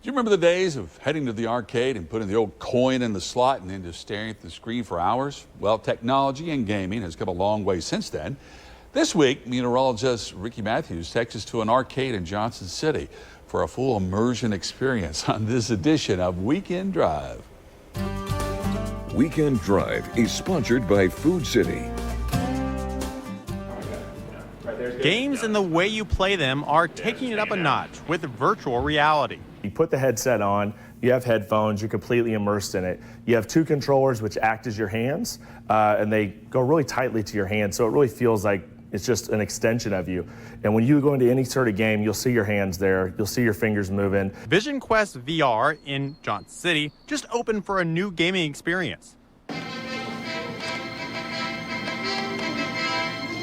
Do you remember the days of heading to the arcade and putting the old coin in the slot and then just staring at the screen for hours? Well, technology and gaming has come a long way since then. This week, meteorologist Ricky Matthews takes us to an arcade in Johnson City for a full immersion experience on this edition of Weekend Drive. Weekend Drive is sponsored by Food City. Games and the way you play them are taking it up a notch with virtual reality. You put the headset on, you have headphones, you're completely immersed in it. You have two controllers which act as your hands, and they go really tightly to your hands, so it really feels like it's just an extension of you. And when you go into any sort of game, you'll see your hands there, you'll see your fingers moving. Vision Quest VR in Johnson City just opened for a new gaming experience.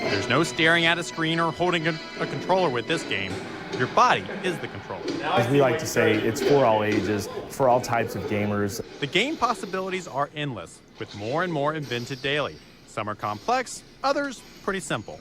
There's no staring at a screen or holding a controller with this game. Your body is the controller. As we like to say, it's for all ages, for all types of gamers. The game possibilities are endless, with more and more invented daily. Some are complex, others pretty simple.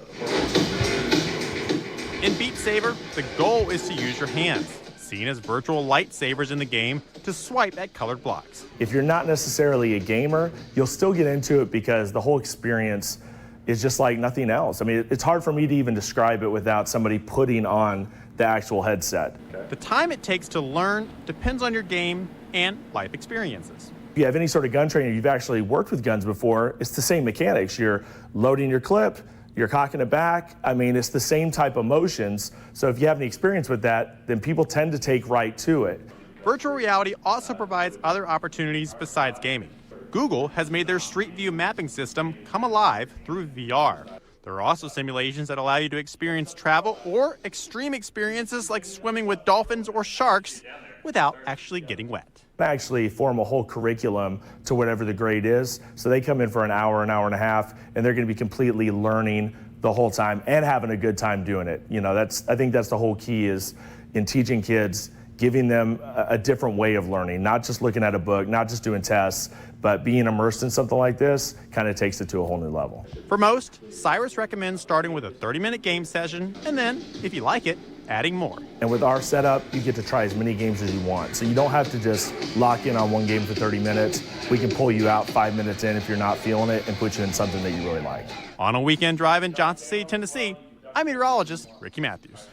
In Beat Saber, the goal is to use your hands, seen as virtual lightsabers in the game, to swipe at colored blocks. If you're not necessarily a gamer, you'll still get into it because the whole experience is just like nothing else. I mean, it's hard for me to even describe it without somebody putting on the actual headset. The time it takes to learn depends on your game and life experiences. If you have any sort of gun training, you've actually worked with guns before, it's the same mechanics. You're loading your clip, you're cocking it back. I mean, it's the same type of motions. So if you have any experience with that, then people tend to take right to it. Virtual reality also provides other opportunities besides gaming. Google has made their Street View mapping system come alive through VR. There are also simulations that allow you to experience travel or extreme experiences like swimming with dolphins or sharks without actually getting wet. They actually form a whole curriculum to whatever the grade is. So they come in for an hour and a half, and they're going to be completely learning the whole time and having a good time doing it. You know, I think that's the whole key is in teaching kids, giving them a different way of learning, not just looking at a book, not just doing tests, but being immersed in something like this kind of takes it to a whole new level. For most, Cyrus recommends starting with a 30-minute game session, and then, if you like it, adding more. And with our setup, you get to try as many games as you want. So you don't have to just lock in on one game for 30 minutes. We can pull you out 5 minutes in if you're not feeling it and put you in something that you really like. On a Weekend Drive in Johnson City, Tennessee, I'm meteorologist Ricky Matthews.